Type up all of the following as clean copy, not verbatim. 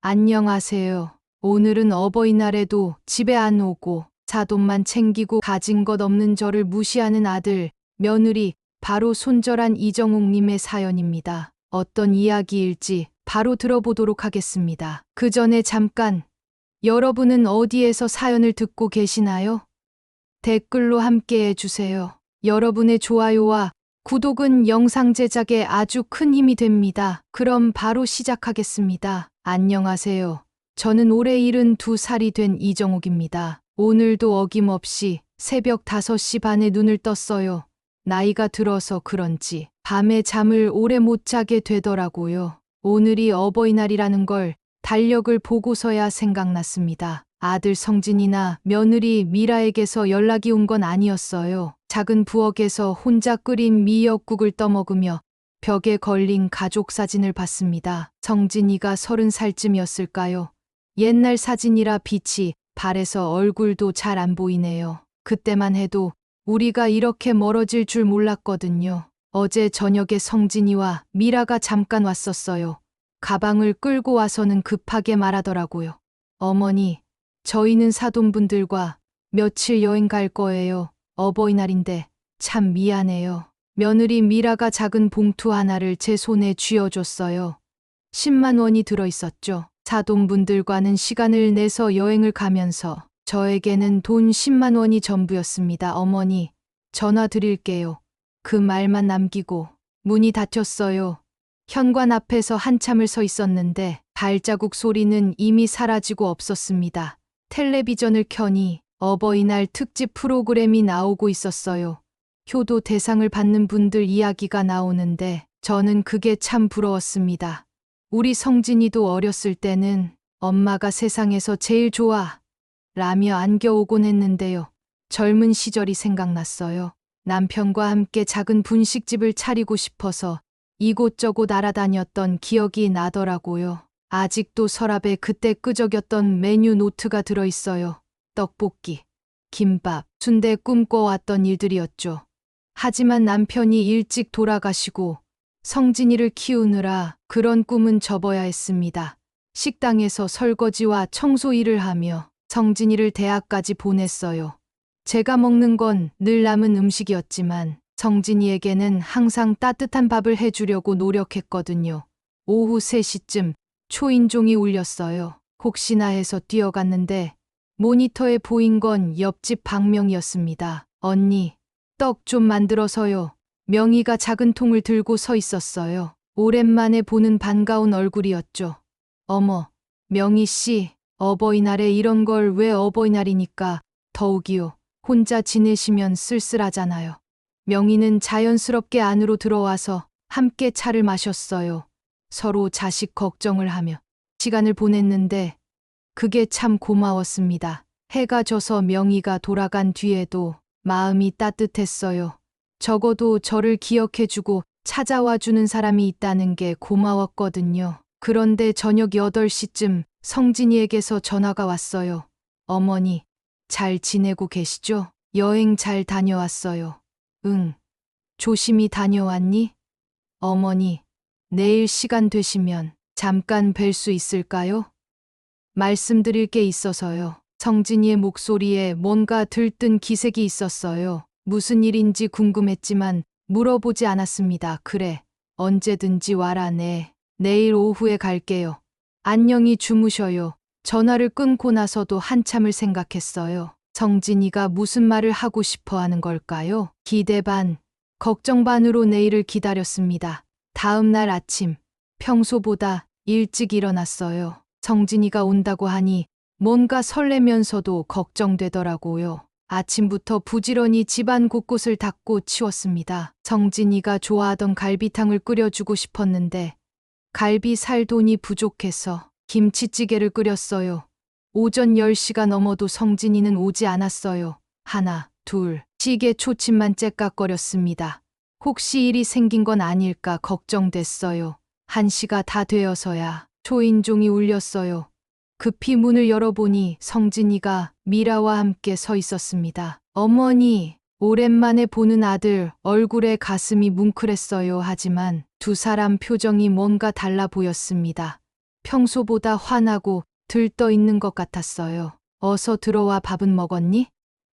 안녕하세요. 오늘은 어버이날에도 집에 안 오고 사돈만 챙기고 가진 것 없는 저를 무시하는 아들, 며느리, 바로 손절한 이정욱님의 사연입니다. 어떤 이야기일지 바로 들어보도록 하겠습니다. 그 전에 잠깐, 여러분은 어디에서 사연을 듣고 계시나요? 댓글로 함께 해주세요. 여러분의 좋아요와 구독은 영상 제작에 아주 큰 힘이 됩니다. 그럼 바로 시작하겠습니다. 안녕하세요. 저는 올해 72살이 된 이정욱입니다. 오늘도 어김없이 새벽 5시 반에 눈을 떴어요. 나이가 들어서 그런지 밤에 잠을 오래 못 자게 되더라고요. 오늘이 어버이날이라는 걸 달력을 보고서야 생각났습니다. 아들 성진이나 며느리 미라에게서 연락이 온 건 아니었어요. 작은 부엌에서 혼자 끓인 미역국을 떠먹으며 벽에 걸린 가족 사진을 봤습니다. 성진이가 30살쯤이었을까요? 옛날 사진이라 빛이 발에서 얼굴도 잘 안 보이네요. 그때만 해도 우리가 이렇게 멀어질 줄 몰랐거든요. 어제 저녁에 성진이와 미라가 잠깐 왔었어요. 가방을 끌고 와서는 급하게 말하더라고요. 어머니, 저희는 사돈분들과 며칠 여행 갈 거예요. 어버이날인데 참 미안해요. 며느리 미라가 작은 봉투 하나를 제 손에 쥐어줬어요. 10만 원이 들어있었죠. 사돈분들과는 시간을 내서 여행을 가면서 저에게는 돈 10만 원이 전부였습니다. 어머니, 전화 드릴게요. 그 말만 남기고 문이 닫혔어요. 현관 앞에서 한참을 서 있었는데 발자국 소리는 이미 사라지고 없었습니다. 텔레비전을 켜니 어버이날 특집 프로그램이 나오고 있었어요. 효도 대상을 받는 분들 이야기가 나오는데 저는 그게 참 부러웠습니다. 우리 성진이도 어렸을 때는 엄마가 세상에서 제일 좋아 라며 안겨오곤 했는데요. 젊은 시절이 생각났어요. 남편과 함께 작은 분식집을 차리고 싶어서 이곳저곳 알아다녔던 기억이 나더라고요. 아직도 서랍에 그때 끄적였던 메뉴 노트가 들어있어요. 떡볶이, 김밥, 순대 꿈꿔왔던 일들이었죠. 하지만 남편이 일찍 돌아가시고 성진이를 키우느라 그런 꿈은 접어야 했습니다. 식당에서 설거지와 청소 일을 하며 성진이를 대학까지 보냈어요. 제가 먹는 건 늘 남은 음식이었지만 성진이에게는 항상 따뜻한 밥을 해주려고 노력했거든요. 오후 3시쯤 초인종이 울렸어요. 혹시나 해서 뛰어갔는데 모니터에 보인 건 옆집 박명이었습니다. 언니, 떡 좀 만들어서요. 명희가 작은 통을 들고 서 있었어요. 오랜만에 보는 반가운 얼굴이었죠. 어머, 명희 씨, 어버이날에 이런 걸 왜 어버이날이니까 더욱이요. 혼자 지내시면 쓸쓸하잖아요. 명희는 자연스럽게 안으로 들어와서 함께 차를 마셨어요. 서로 자식 걱정을 하며 시간을 보냈는데 그게 참 고마웠습니다. 해가 져서 명희가 돌아간 뒤에도 마음이 따뜻했어요. 적어도 저를 기억해주고 찾아와주는 사람이 있다는 게 고마웠거든요. 그런데 저녁 8시쯤 성진이에게서 전화가 왔어요. 어머니, 잘 지내고 계시죠? 여행 잘 다녀왔어요. 응. 조심히 다녀왔니? 어머니, 내일 시간 되시면 잠깐 뵐 수 있을까요? 말씀드릴 게 있어서요. 성진이의 목소리에 뭔가 들뜬 기색이 있었어요. 무슨 일인지 궁금했지만 물어보지 않았습니다. 그래, 언제든지 와라. 네. 내일 오후에 갈게요. 안녕히 주무셔요. 전화를 끊고 나서도 한참을 생각했어요. 성진이가 무슨 말을 하고 싶어 하는 걸까요? 기대 반, 걱정 반으로 내일을 기다렸습니다. 다음 날 아침, 평소보다 일찍 일어났어요. 성진이가 온다고 하니 뭔가 설레면서도 걱정되더라고요. 아침부터 부지런히 집안 곳곳을 닦고 치웠습니다. 성진이가 좋아하던 갈비탕을 끓여주고 싶었는데 갈비 살 돈이 부족해서 김치찌개를 끓였어요. 오전 10시가 넘어도 성진이는 오지 않았어요. 하나, 둘, 시계 초침만 째깍거렸습니다. 혹시 일이 생긴 건 아닐까 걱정됐어요. 1시가 다 되어서야 초인종이 울렸어요. 급히 문을 열어보니 성진이가 미라와 함께 서 있었습니다. 어머니, 오랜만에 보는 아들 얼굴에 가슴이 뭉클했어요. 하지만 두 사람 표정이 뭔가 달라 보였습니다. 평소보다 환하고 들떠 있는 것 같았어요. 어서 들어와. 밥은 먹었니?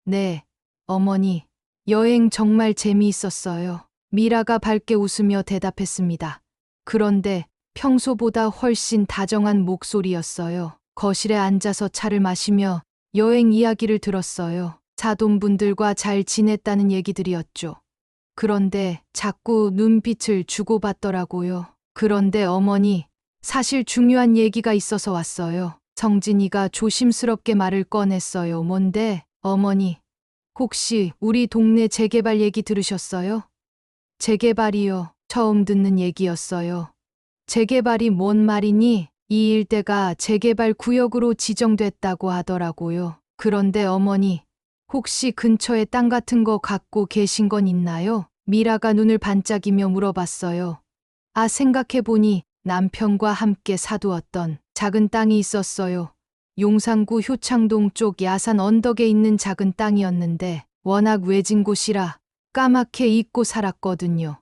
네, 어머니. 여행 정말 재미있었어요. 미라가 밝게 웃으며 대답했습니다. 그런데 평소보다 훨씬 다정한 목소리였어요. 거실에 앉아서 차를 마시며 여행 이야기를 들었어요. 사돈분들과 잘 지냈다는 얘기들이었죠. 그런데 자꾸 눈빛을 주고받더라고요. 그런데 어머니, 사실 중요한 얘기가 있어서 왔어요. 성진이가 조심스럽게 말을 꺼냈어요. 뭔데? 어머니, 혹시 우리 동네 재개발 얘기 들으셨어요? 재개발이요. 처음 듣는 얘기였어요. 재개발이 뭔 말이니? 이 일대가 재개발 구역으로 지정됐다고 하더라고요. 그런데 어머니, 혹시 근처에 땅 같은 거 갖고 계신 건 있나요? 미라가 눈을 반짝이며 물어봤어요. 아, 생각해보니 남편과 함께 사두었던 작은 땅이 있었어요. 용산구 효창동 쪽 야산 언덕에 있는 작은 땅이었는데 워낙 외진 곳이라 까맣게 잊고 살았거든요.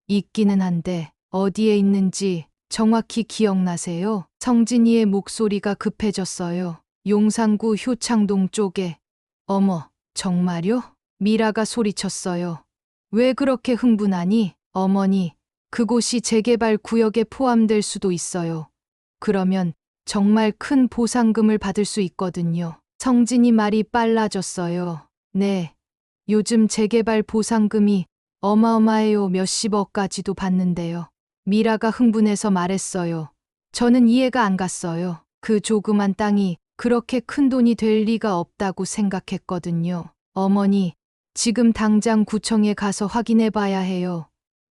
있기는 한데 어디에 있는지 정확히 기억나세요? 성진이의 목소리가 급해졌어요. 용산구 효창동 쪽에. 어머, 정말요? 미라가 소리쳤어요. 왜 그렇게 흥분하니? 어머니, 그곳이 재개발 구역에 포함될 수도 있어요. 그러면 정말 큰 보상금을 받을 수 있거든요. 성진이 말이 빨라졌어요. 네. 요즘 재개발 보상금이 어마어마해요. 몇십억까지도 받는데요. 미라가 흥분해서 말했어요. 저는 이해가 안 갔어요. 그 조그만 땅이 그렇게 큰 돈이 될 리가 없다고 생각했거든요. 어머니, 지금 당장 구청에 가서 확인해 봐야 해요.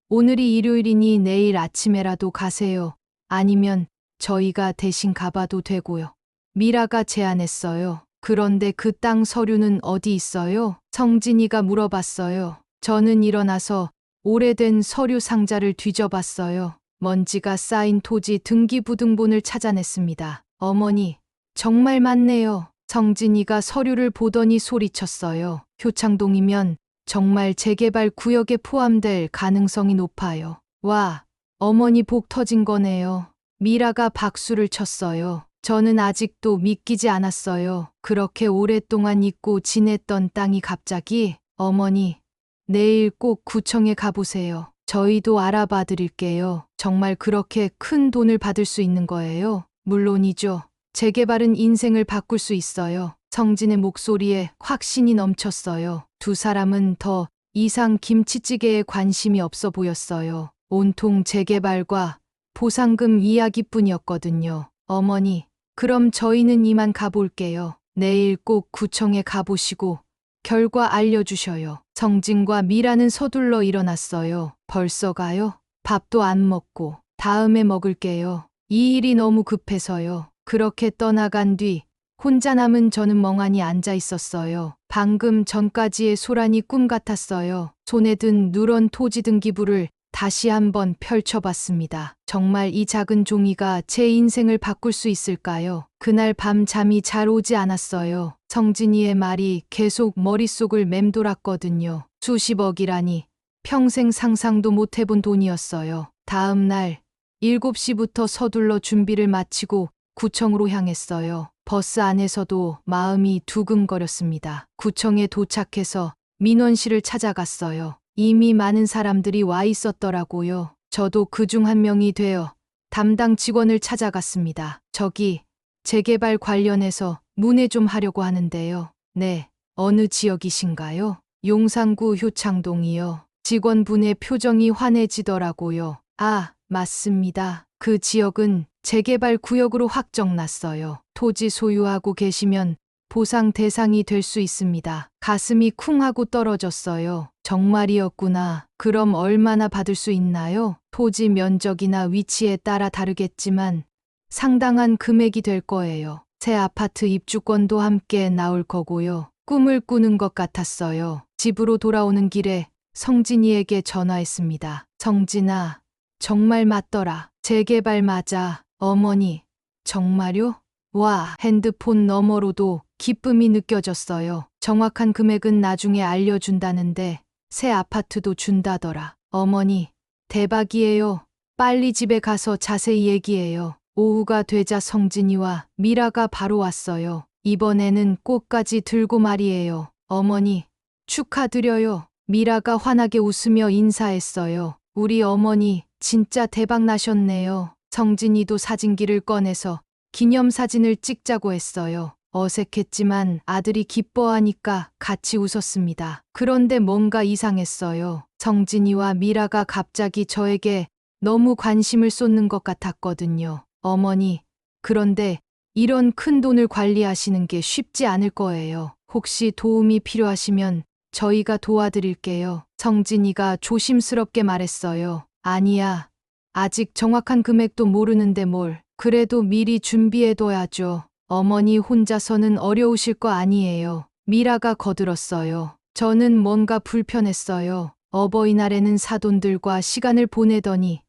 오늘이 일요일이니 내일 아침에라도 가세요. 아니면 저희가 대신 가봐도 되고요. 미라가 제안했어요. 그런데 그 땅 서류는 어디 있어요? 성진이가 물어봤어요. 저는 일어나서 오래된 서류 상자를 뒤져봤어요. 먼지가 쌓인 토지 등기부등본을 찾아냈습니다. 어머니, 정말 많네요. 성진이가 서류를 보더니 소리쳤어요. 효창동이면 정말 재개발 구역에 포함될 가능성이 높아요. 와, 어머니 복 터진 거네요. 미라가 박수를 쳤어요. 저는 아직도 믿기지 않았어요. 그렇게 오랫동안 잊고 지냈던 땅이 갑자기. 어머니, 내일 꼭 구청에 가보세요. 저희도 알아봐 드릴게요. 정말 그렇게 큰 돈을 받을 수 있는 거예요? 물론이죠. 재개발은 인생을 바꿀 수 있어요. 성진의 목소리에 확신이 넘쳤어요. 두 사람은 더 이상 김치찌개에 관심이 없어 보였어요. 온통 재개발과 보상금 이야기뿐이었거든요. 어머니, 그럼 저희는 이만 가볼게요. 내일 꼭 구청에 가보시고 결과 알려주셔요. 성진과 미라는 서둘러 일어났어요. 벌써 가요? 밥도 안 먹고 다음에 먹을게요. 이 일이 너무 급해서요. 그렇게 떠나간 뒤 혼자 남은 저는 멍하니 앉아 있었어요. 방금 전까지의 소란이 꿈 같았어요. 손에 든 누런 토지 등기부를 다시 한번 펼쳐봤습니다. 정말 이 작은 종이가 제 인생을 바꿀 수 있을까요? 그날 밤 잠이 잘 오지 않았어요. 성진이의 말이 계속 머릿속을 맴돌았거든요. 수십억이라니 평생 상상도 못 해본 돈이었어요. 다음 날 7시부터 서둘러 준비를 마치고 구청으로 향했어요. 버스 안에서도 마음이 두근거렸습니다. 구청에 도착해서 민원실을 찾아갔어요. 이미 많은 사람들이 와 있었더라고요. 저도 그중 한 명이 되어 담당 직원을 찾아갔습니다. 저기, 재개발 관련해서 문의 좀 하려고 하는데요. 네, 어느 지역이신가요? 용산구 효창동이요. 직원분의 표정이 환해지더라고요. 아, 맞습니다. 그 지역은 재개발 구역으로 확정났어요. 토지 소유하고 계시면 보상 대상이 될 수 있습니다. 가슴이 쿵 하고 떨어졌어요. 정말이었구나. 그럼 얼마나 받을 수 있나요? 토지 면적이나 위치에 따라 다르겠지만 상당한 금액이 될 거예요. 새 아파트 입주권도 함께 나올 거고요. 꿈을 꾸는 것 같았어요. 집으로 돌아오는 길에 성진이에게 전화했습니다. 성진아, 정말 맞더라. 재개발 맞아. 어머니, 정말요? 와, 핸드폰 너머로도 기쁨이 느껴졌어요. 정확한 금액은 나중에 알려준다는데 새 아파트도 준다더라. 어머니, 대박이에요. 빨리 집에 가서 자세히 얘기해요. 오후가 되자 성진이와 미라가 바로 왔어요. 이번에는 꽃까지 들고 말이에요. 어머니, 축하드려요. 미라가 환하게 웃으며 인사했어요. 우리 어머니 진짜 대박 나셨네요. 성진이도 사진기를 꺼내서 기념사진을 찍자고 했어요. 어색했지만 아들이 기뻐하니까 같이 웃었습니다. 그런데 뭔가 이상했어요. 성진이와 미라가 갑자기 저에게 너무 관심을 쏟는 것 같았거든요. 어머니, 그런데 이런 큰 돈을 관리하시는 게 쉽지 않을 거예요. 혹시 도움이 필요하시면 저희가 도와드릴게요. 성진이가 조심스럽게 말했어요. 아니야. 아직 정확한 금액도 모르는데 뭘. 그래도 미리 준비해둬야죠. 어머니 혼자서는 어려우실 거 아니에요. 미라가 거들었어요. 저는 뭔가 불편했어요. 어버이날에는 사돈들과 시간을 보내더니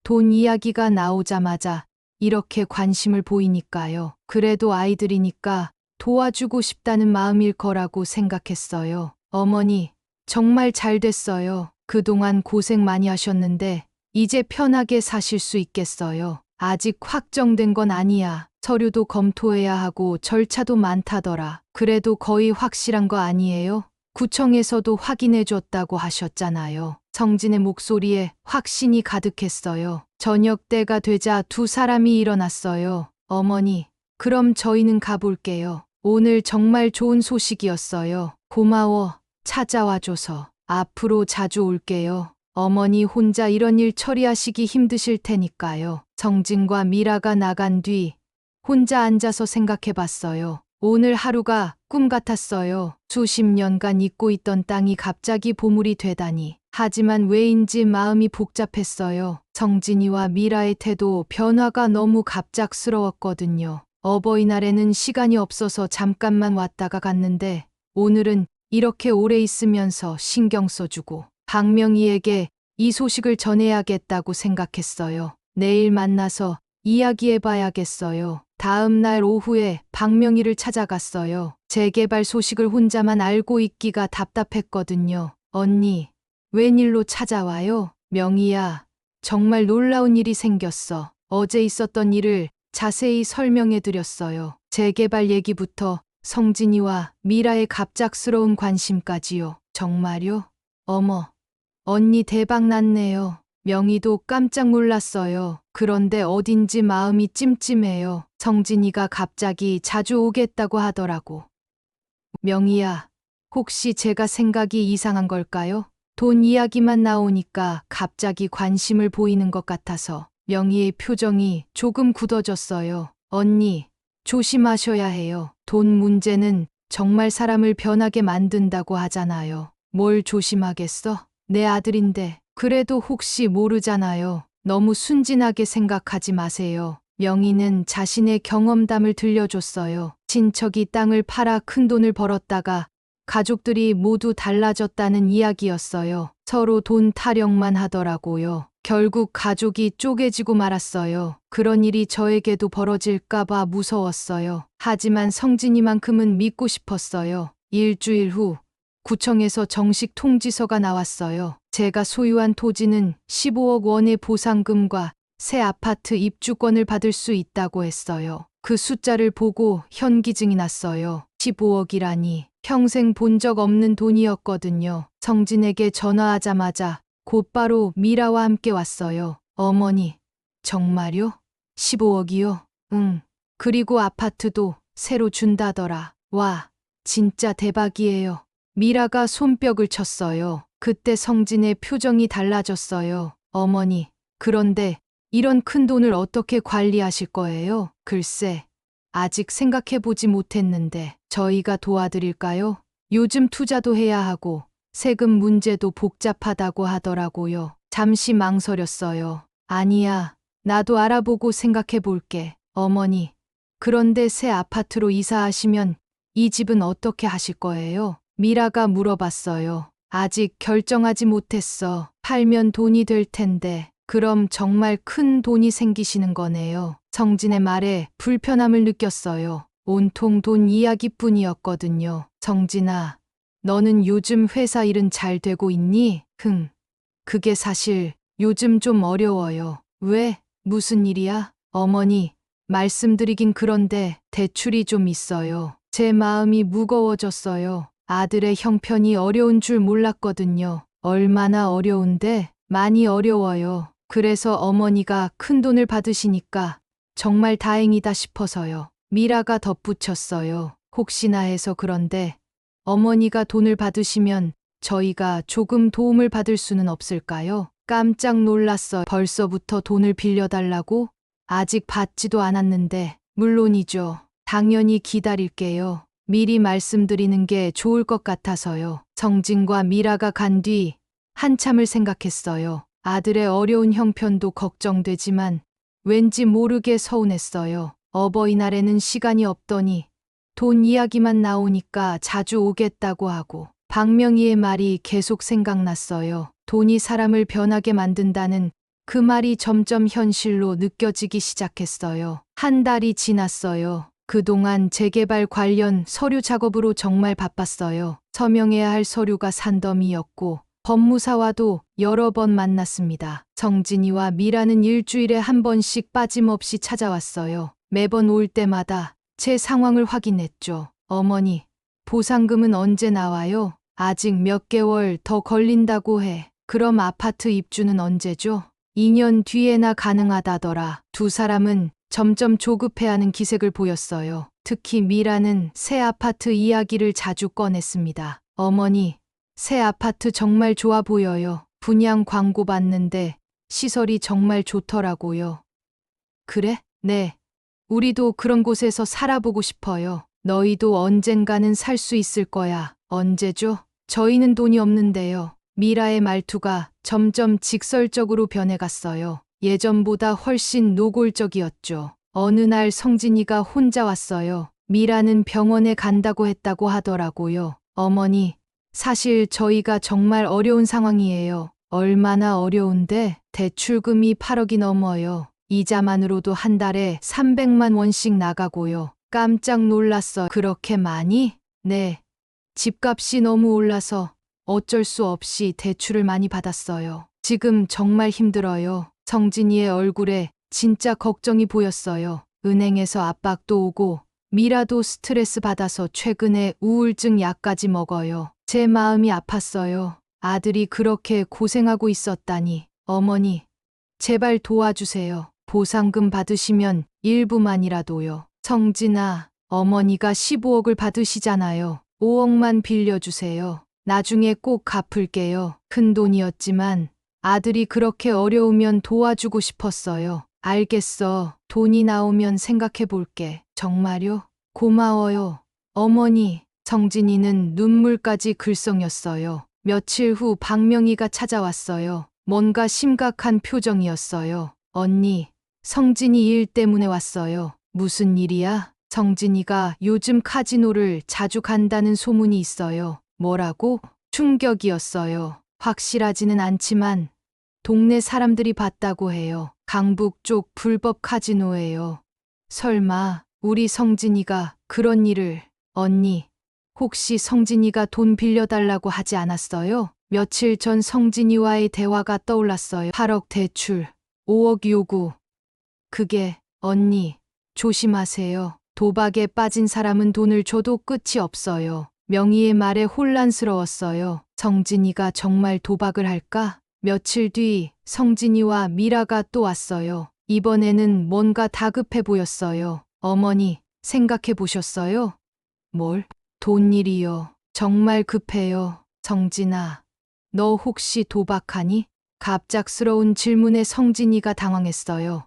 돈 이야기가 나오자마자 이렇게 관심을 보이니까요. 그래도 아이들이니까 도와주고 싶다는 마음일 거라고 생각했어요. 어머니, 정말 잘 됐어요. 그동안 고생 많이 하셨는데 이제 편하게 사실 수 있겠어요. 아직 확정된 건 아니야. 서류도 검토해야 하고 절차도 많다더라. 그래도 거의 확실한 거 아니에요? 구청에서도 확인해 줬다고 하셨잖아요. 성진의 목소리에 확신이 가득했어요. 저녁 때가 되자 두 사람이 일어났어요. 어머니, 그럼 저희는 가볼게요. 오늘 정말 좋은 소식이었어요. 고마워. 찾아와줘서. 앞으로 자주 올게요. 어머니 혼자 이런 일 처리하시기 힘드실 테니까요. 성진과 미라가 나간 뒤 혼자 앉아서 생각해 봤어요. 오늘 하루가 꿈 같았어요. 수십 년간 잊고 있던 땅이 갑자기 보물이 되다니. 하지만 왜인지 마음이 복잡했어요. 성진이와 미라의 태도 변화가 너무 갑작스러웠거든요. 어버이날에는 시간이 없어서 잠깐만 왔다가 갔는데 오늘은 이렇게 오래 있으면서 신경 써주고 박명희에게 이 소식을 전해야겠다고 생각했어요. 내일 만나서 이야기해봐야겠어요. 다음 날 오후에 박명희를 찾아갔어요. 재개발 소식을 혼자만 알고 있기가 답답했거든요. 언니, 웬일로 찾아와요? 명희야, 정말 놀라운 일이 생겼어. 어제 있었던 일을 자세히 설명해드렸어요. 재개발 얘기부터 성진이와 미라의 갑작스러운 관심까지요. 정말요? 어머, 언니 대박 났네요. 명희도 깜짝 놀랐어요. 그런데 어딘지 마음이 찜찜해요. 성진이가 갑자기 자주 오겠다고 하더라고. 명희야, 혹시 제가 생각이 이상한 걸까요? 돈 이야기만 나오니까 갑자기 관심을 보이는 것 같아서. 명희의 표정이 조금 굳어졌어요. 언니, 조심하셔야 해요. 돈 문제는 정말 사람을 변하게 만든다고 하잖아요. 뭘 조심하겠어? 내 아들인데. 그래도 혹시 모르잖아요. 너무 순진하게 생각하지 마세요. 명희는 자신의 경험담을 들려줬어요. 친척이 땅을 팔아 큰 돈을 벌었다가 가족들이 모두 달라졌다는 이야기였어요. 서로 돈 타령만 하더라고요. 결국 가족이 쪼개지고 말았어요. 그런 일이 저에게도 벌어질까봐 무서웠어요. 하지만 성진이만큼은 믿고 싶었어요. 일주일 후 구청에서 정식 통지서가 나왔어요. 제가 소유한 토지는 15억 원의 보상금과 새 아파트 입주권을 받을 수 있다고 했어요. 그 숫자를 보고 현기증이 났어요. 15억이라니 평생 본 적 없는 돈이었거든요. 성진에게 전화하자마자 곧바로 미라와 함께 왔어요. 어머니, 정말요? 15억이요? 응. 그리고 아파트도 새로 준다더라. 와, 진짜 대박이에요. 미라가 손뼉을 쳤어요. 그때 성진의 표정이 달라졌어요. 어머니, 그런데 이런 큰 돈을 어떻게 관리하실 거예요? 글쎄, 아직 생각해보지 못했는데 저희가 도와드릴까요? 요즘 투자도 해야 하고 세금 문제도 복잡하다고 하더라고요. 잠시 망설였어요. 아니야, 나도 알아보고 생각해볼게. 어머니, 그런데 새 아파트로 이사하시면 이 집은 어떻게 하실 거예요? 미라가 물어봤어요. 아직 결정하지 못했어. 팔면 돈이 될 텐데. 그럼 정말 큰 돈이 생기시는 거네요. 성진의 말에 불편함을 느꼈어요. 온통 돈 이야기뿐이었거든요. 성진아, 너는 요즘 회사 일은 잘 되고 있니? 그게 사실 요즘 좀 어려워요. 왜? 무슨 일이야? 어머니, 말씀드리긴 그런데 대출이 좀 있어요. 제 마음이 무거워졌어요. 아들의 형편이 어려운 줄 몰랐거든요. 얼마나 어려운데 많이 어려워요. 그래서 어머니가 큰돈을 받으시니까 정말 다행이다 싶어서요. 미라가 덧붙였어요. 혹시나 해서 그런데 어머니가 돈을 받으시면 저희가 조금 도움을 받을 수는 없을까요? 깜짝 놀랐어요. 벌써부터 돈을 빌려달라고? 아직 받지도 않았는데. 물론이죠. 당연히 기다릴게요. 미리 말씀드리는 게 좋을 것 같아서요. 성진과 미라가 간 뒤 한참을 생각했어요. 아들의 어려운 형편도 걱정되지만 왠지 모르게 서운했어요. 어버이날에는 시간이 없더니 돈 이야기만 나오니까 자주 오겠다고 하고 박명희의 말이 계속 생각났어요. 돈이 사람을 변하게 만든다는 그 말이 점점 현실로 느껴지기 시작했어요. 한 달이 지났어요. 그동안 재개발 관련 서류 작업으로 정말 바빴어요. 서명해야 할 서류가 산더미였고 법무사와도 여러 번 만났습니다. 성진이와 미라는 일주일에 한 번씩 빠짐없이 찾아왔어요. 매번 올 때마다 제 상황을 확인했죠. 어머니, 보상금은 언제 나와요? 아직 몇 개월 더 걸린다고 해. 그럼 아파트 입주는 언제죠? 2년 뒤에나 가능하다더라. 두 사람은 점점 조급해하는 기색을 보였어요. 특히 미라는 새 아파트 이야기를 자주 꺼냈습니다. 어머니, 새 아파트 정말 좋아 보여요. 분양 광고 봤는데 시설이 정말 좋더라고요. 그래? 네. 우리도 그런 곳에서 살아보고 싶어요. 너희도 언젠가는 살 수 있을 거야. 언제죠? 저희는 돈이 없는데요. 미라의 말투가 점점 직설적으로 변해갔어요. 예전보다 훨씬 노골적이었죠. 어느 날 성진이가 혼자 왔어요. 미라는 병원에 간다고 했다고 하더라고요. 어머니, 사실 저희가 정말 어려운 상황이에요. 얼마나 어려운데 대출금이 8억이 넘어요. 이자만으로도 한 달에 300만 원씩 나가고요. 깜짝 놀랐어요. 그렇게 많이? 네. 집값이 너무 올라서 어쩔 수 없이 대출을 많이 받았어요. 지금 정말 힘들어요. 성진이의 얼굴에 진짜 걱정이 보였어요. 은행에서 압박도 오고 미라도 스트레스 받아서 최근에 우울증 약까지 먹어요. 제 마음이 아팠어요. 아들이 그렇게 고생하고 있었다니. 어머니, 제발 도와주세요. 보상금 받으시면 일부만이라도요. 성진아, 어머니가 15억을 받으시잖아요. 5억만 빌려주세요. 나중에 꼭 갚을게요. 큰 돈이었지만 아들이 그렇게 어려우면 도와주고 싶었어요. 알겠어. 돈이 나오면 생각해 볼게. 정말요? 고마워요. 어머니, 성진이는 눈물까지 글썽였어요. 며칠 후 박명희가 찾아왔어요. 뭔가 심각한 표정이었어요. 언니, 성진이 일 때문에 왔어요. 무슨 일이야? 성진이가 요즘 카지노를 자주 간다는 소문이 있어요. 뭐라고? 충격이었어요. 확실하지는 않지만 동네 사람들이 봤다고 해요. 강북 쪽 불법 카지노예요. 설마 우리 성진이가 그런 일을... 언니, 혹시 성진이가 돈 빌려달라고 하지 않았어요? 며칠 전 성진이와의 대화가 떠올랐어요. 8억 대출, 5억 요구. 그게... 언니, 조심하세요. 도박에 빠진 사람은 돈을 줘도 끝이 없어요. 명희의 말에 혼란스러웠어요. 성진이가 정말 도박을 할까? 며칠 뒤 성진이와 미라가 또 왔어요. 이번에는 뭔가 다급해 보였어요. 어머니, 생각해 보셨어요? 뭘? 돈 일이요. 정말 급해요. 성진아, 너 혹시 도박하니? 갑작스러운 질문에 성진이가 당황했어요.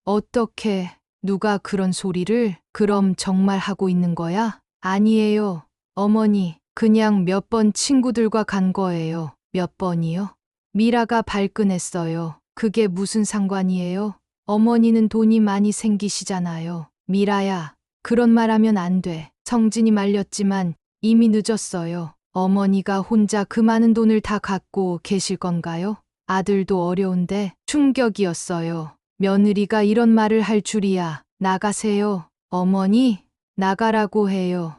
어떻게, 누가 그런 소리를? 그럼 정말 하고 있는 거야? 아니에요. 어머니, 그냥 몇 번 친구들과 간 거예요. 몇 번이요? 미라가 발끈했어요. 그게 무슨 상관이에요? 어머니는 돈이 많이 생기시잖아요. 미라야, 그런 말 하면 안 돼. 성진이 말렸지만 이미 늦었어요. 어머니가 혼자 그 많은 돈을 다 갖고 계실 건가요? 아들도 어려운데. 충격이었어요. 며느리가 이런 말을 할 줄이야. 나가세요. 어머니, 나가라고 해요.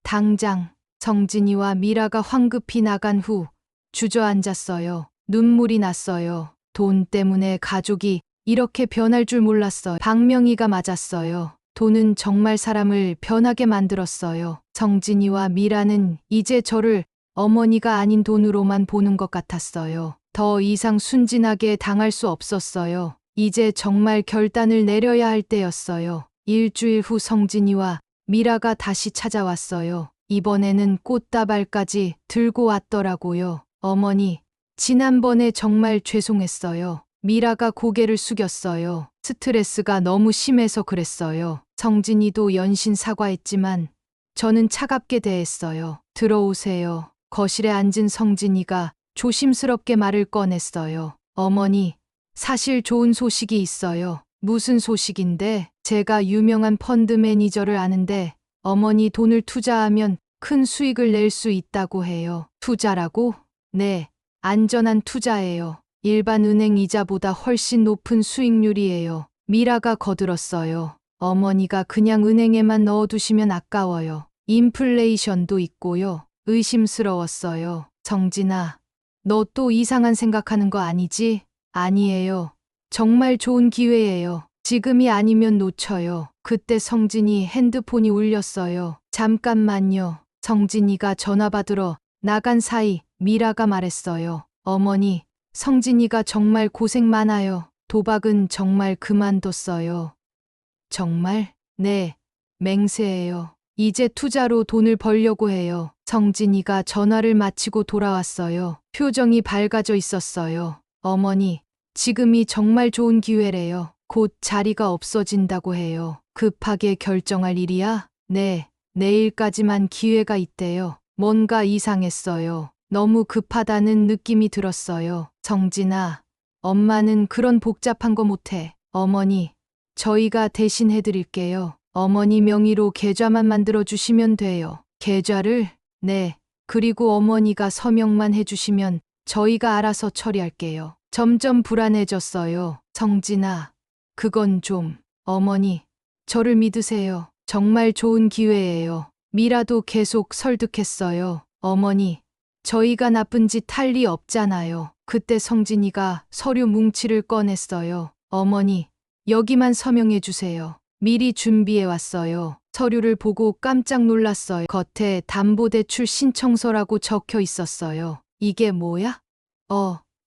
당장. 성진이와 미라가 황급히 나간 후 주저앉았어요. 눈물이 났어요. 돈 때문에 가족이 이렇게 변할 줄 몰랐어요. 박명희가 맞았어요. 돈은 정말 사람을 변하게 만들었어요. 정진이와 미라는 이제 저를 어머니가 아닌 돈으로만 보는 것 같았어요. 더 이상 순진하게 당할 수 없었어요. 이제 정말 결단을 내려야 할 때였어요. 일주일 후 성진이와 미라가 다시 찾아왔어요. 이번에는 꽃다발까지 들고 왔더라고요. 어머니, 지난번에 정말 죄송했어요. 미라가 고개를 숙였어요. 스트레스가 너무 심해서 그랬어요. 성진이도 연신 사과했지만 저는 차갑게 대했어요. 들어오세요. 거실에 앉은 성진이가 조심스럽게 말을 꺼냈어요. 어머니, 사실 좋은 소식이 있어요. 무슨 소식인데? 제가 유명한 펀드 매니저를 아는데 어머니 돈을 투자하면 큰 수익을 낼 수 있다고 해요. 투자라고? 네, 안전한 투자예요. 일반 은행 이자보다 훨씬 높은 수익률이에요. 미라가 거들었어요. 어머니가 그냥 은행에만 넣어두시면 아까워요. 인플레이션도 있고요. 의심스러웠어요. 정진아, 너 또 이상한 생각하는 거 아니지? 아니에요. 정말 좋은 기회예요. 지금이 아니면 놓쳐요. 그때 성진이 핸드폰이 울렸어요. 잠깐만요. 성진이가 전화 받으러 나간 사이 미라가 말했어요. 어머니, 성진이가 정말 고생 많아요. 도박은 정말 그만뒀어요. 정말? 네, 맹세해요. 이제 투자로 돈을 벌려고 해요. 성진이가 전화를 마치고 돌아왔어요. 표정이 밝아져 있었어요. 어머니, 지금이 정말 좋은 기회래요. 곧 자리가 없어진다고 해요. 급하게 결정할 일이야? 네, 내일까지만 기회가 있대요. 뭔가 이상했어요. 너무 급하다는 느낌이 들었어요. 정진아, 엄마는 그런 복잡한 거 못해. 어머니, 저희가 대신 해드릴게요. 어머니 명의로 계좌만 만들어 주시면 돼요. 계좌를? 네. 그리고 어머니가 서명만 해주시면 저희가 알아서 처리할게요. 점점 불안해졌어요. 성진아, 그건 좀. 어머니, 저를 믿으세요. 정말 좋은 기회예요. 미라도 계속 설득했어요. 어머니, 저희가 나쁜 짓 할 리 없잖아요. 그때 성진이가 서류 뭉치를 꺼냈어요. 어머니, 여기만 서명해 주세요. 미리 준비해 왔어요. 서류를 보고 깜짝 놀랐어요. 겉에 담보대출 신청서라고 적혀 있었어요. 이게 뭐야?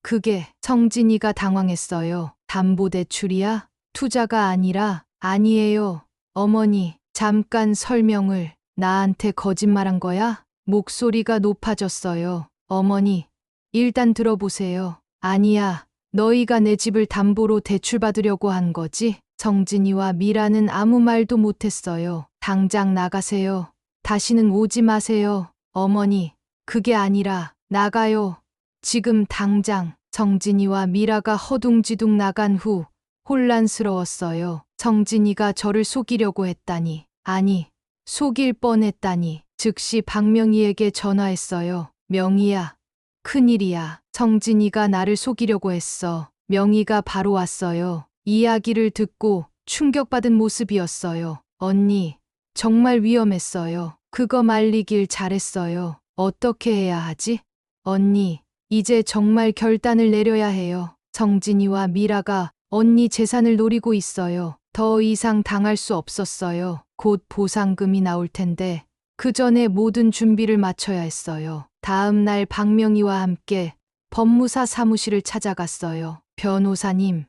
그게. 성진이가 당황했어요. 담보대출이야? 투자가 아니라? 아니에요. 어머니, 잠깐 설명을. 나한테 거짓말한 거야? 목소리가 높아졌어요. 어머니, 일단 들어보세요. 아니야. 너희가 내 집을 담보로 대출받으려고 한 거지? 성진이와 미라는 아무 말도 못했어요. 당장 나가세요. 다시는 오지 마세요. 어머니, 그게 아니라 나가요. 지금 당장. 성진이와 미라가 허둥지둥 나간 후 혼란스러웠어요. 성진이가 저를 속이려고 했다니. 아니, 속일 뻔했다니. 즉시 박명희에게 전화했어요. 명희야, 큰일이야. 성진이가 나를 속이려고 했어. 명희가 바로 왔어요. 이야기를 듣고 충격받은 모습이었어요. 언니, 정말 위험했어요. 그거 말리길 잘했어요. 어떻게 해야 하지? 언니, 이제 정말 결단을 내려야 해요. 성진이와 미라가 언니 재산을 노리고 있어요. 더 이상 당할 수 없었어요. 곧 보상금이 나올 텐데 그 전에 모든 준비를 마쳐야 했어요. 다음 날 박명희와 함께 법무사 사무실을 찾아갔어요. 변호사님,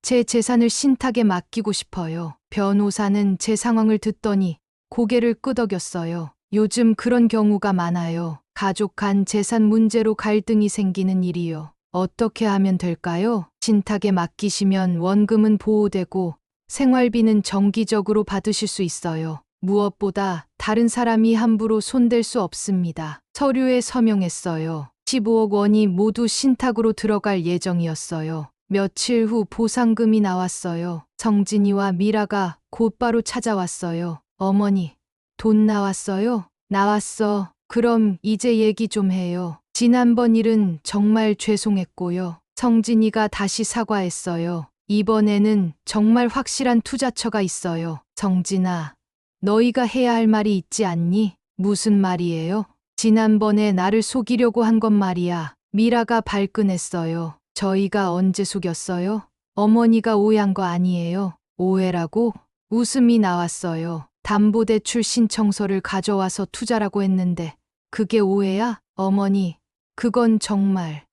제 재산을 신탁에 맡기고 싶어요. 변호사는 제 상황을 듣더니 고개를 끄덕였어요. 요즘 그런 경우가 많아요. 가족 간 재산 문제로 갈등이 생기는 일이요. 어떻게 하면 될까요? 신탁에 맡기시면 원금은 보호되고 생활비는 정기적으로 받으실 수 있어요. 무엇보다 다른 사람이 함부로 손댈 수 없습니다. 서류에 서명했어요. 15억 원이 모두 신탁으로 들어갈 예정이었어요. 며칠 후 보상금이 나왔어요. 성진이와 미라가 곧바로 찾아왔어요. 어머니, 돈 나왔어요? 나왔어. 그럼 이제 얘기 좀 해요. 지난번 일은 정말 죄송했고요. 성진이가 다시 사과했어요. 이번에는 정말 확실한 투자처가 있어요. 성진아, 너희가 해야 할 말이 있지 않니? 무슨 말이에요? 지난번에 나를 속이려고 한 건 말이야. 미라가 발끈했어요. 저희가 언제 속였어요? 어머니가 오해한 거 아니에요. 오해라고? 웃음이 나왔어요. 담보대출 신청서를 가져와서 투자라고 했는데 그게 오해야? 어머니, 그건 정말.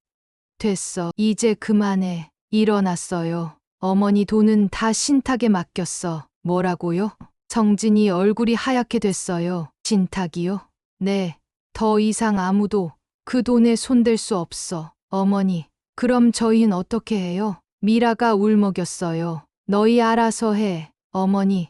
됐어. 이제 그만해. 일어났어요. 어머니 돈은 다 신탁에 맡겼어. 뭐라고요? 성진이 얼굴이 하얗게 됐어요. 신탁이요? 네. 더 이상 아무도 그 돈에 손댈 수 없어. 어머니, 그럼 저희는 어떻게 해요? 미라가 울먹였어요. 너희 알아서 해. 어머니,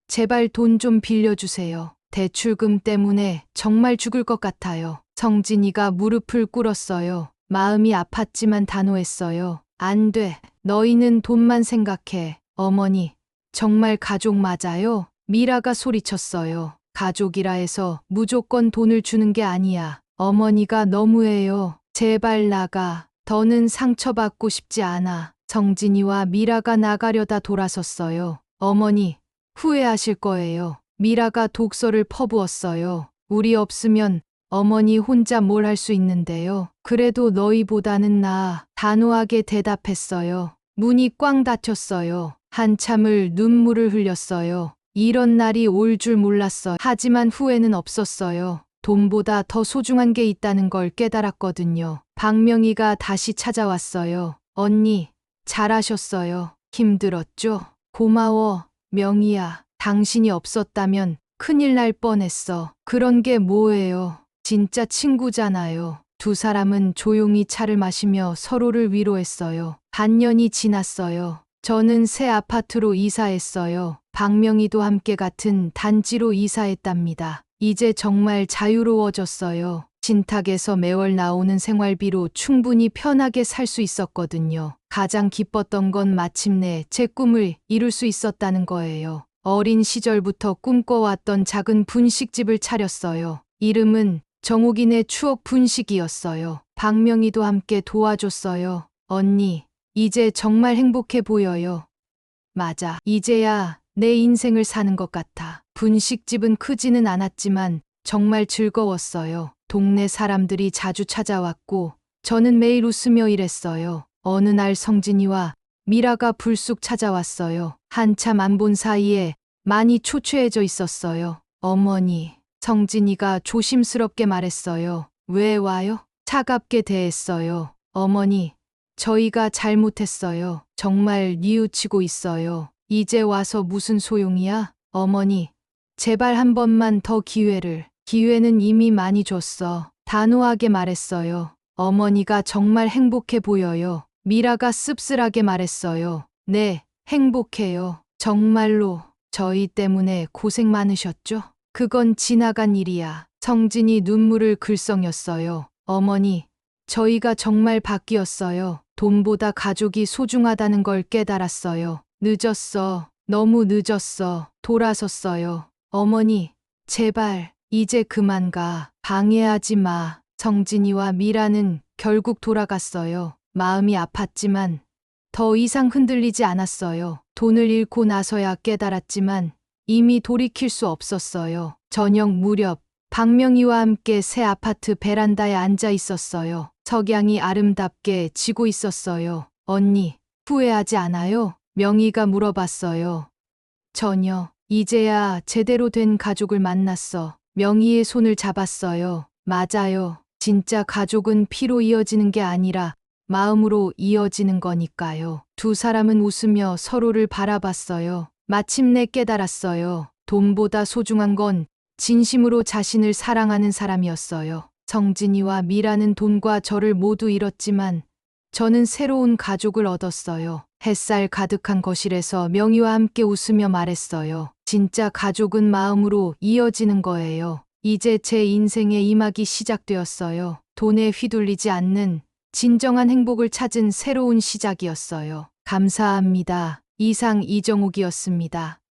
제발 돈 좀 빌려주세요. 대출금 때문에 정말 죽을 것 같아요. 성진이가 무릎을 꿇었어요. 마음이 아팠지만 단호했어요. 안 돼. 너희는 돈만 생각해. 어머니, 정말 가족 맞아요? 미라가 소리쳤어요. 가족이라 해서 무조건 돈을 주는 게 아니야. 어머니가 너무해요. 제발 나가. 더는 상처받고 싶지 않아. 성진이와 미라가 나가려다 돌아섰어요. 어머니, 후회하실 거예요. 미라가 독서를 퍼부었어요. 우리 없으면 어머니 혼자 뭘 할 수 있는데요. 그래도 너희보다는 나아. 단호하게 대답했어요. 문이 꽝 닫혔어요. 한참을 눈물을 흘렸어요. 이런 날이 올 줄 몰랐어요. 하지만 후회는 없었어요. 돈보다 더 소중한 게 있다는 걸 깨달았거든요. 박명희가 다시 찾아왔어요. 언니, 잘하셨어요. 힘들었죠? 고마워, 명희야. 당신이 없었다면 큰일 날 뻔했어. 그런 게 뭐예요? 진짜 친구잖아요. 두 사람은 조용히 차를 마시며 서로를 위로했어요. 반년이 지났어요. 저는 새 아파트로 이사했어요. 박명희도 함께 같은 단지로 이사했답니다. 이제 정말 자유로워졌어요. 신탁에서 매월 나오는 생활비로 충분히 편하게 살 수 있었거든요. 가장 기뻤던 건 마침내 제 꿈을 이룰 수 있었다는 거예요. 어린 시절부터 꿈꿔왔던 작은 분식집을 차렸어요. 이름은 정옥인의 추억 분식이었어요. 박명희도 함께 도와줬어요. 언니, 이제 정말 행복해 보여요. 맞아. 이제야 내 인생을 사는 것 같아. 분식집은 크지는 않았지만 정말 즐거웠어요. 동네 사람들이 자주 찾아왔고 저는 매일 웃으며 일했어요. 어느 날 성진이와 미라가 불쑥 찾아왔어요. 한참 안 본 사이에 많이 초췌해져 있었어요. 어머니, 성진이가 조심스럽게 말했어요. 왜 와요? 차갑게 대했어요. 어머니, 저희가 잘못했어요. 정말 뉘우치고 있어요. 이제 와서 무슨 소용이야? 어머니, 제발 한 번만 더 기회를. 기회는 이미 많이 줬어. 단호하게 말했어요. 어머니가 정말 행복해 보여요. 미라가 씁쓸하게 말했어요. 네, 행복해요. 정말로. 저희 때문에 고생 많으셨죠? 그건 지나간 일이야. 성진이 눈물을 글썽였어요. 어머니, 저희가 정말 바뀌었어요. 돈보다 가족이 소중하다는 걸 깨달았어요. 늦었어. 너무 늦었어. 돌아섰어요. 어머니, 제발, 이제 그만 가. 방해하지 마. 성진이와 미라는 결국 돌아갔어요. 마음이 아팠지만 더 이상 흔들리지 않았어요. 돈을 잃고 나서야 깨달았지만 이미 돌이킬 수 없었어요. 저녁 무렵 박명희와 함께 새 아파트 베란다에 앉아 있었어요. 석양이 아름답게 지고 있었어요. 언니, 후회하지 않아요? 명희가 물어봤어요. 전혀. 이제야 제대로 된 가족을 만났어. 명희의 손을 잡았어요. 맞아요. 진짜 가족은 피로 이어지는 게 아니라 마음으로 이어지는 거니까요. 두 사람은 웃으며 서로를 바라봤어요. 마침내 깨달았어요. 돈보다 소중한 건 진심으로 자신을 사랑하는 사람이었어요. 성진이와 미라는 돈과 저를 모두 잃었지만 저는 새로운 가족을 얻었어요. 햇살 가득한 거실에서 명희와 함께 웃으며 말했어요. 진짜 가족은 마음으로 이어지는 거예요. 이제 제 인생의 이막이 시작되었어요. 돈에 휘둘리지 않는 진정한 행복을 찾은 새로운 시작이었어요. 감사합니다. 이상 이정욱이었습니다.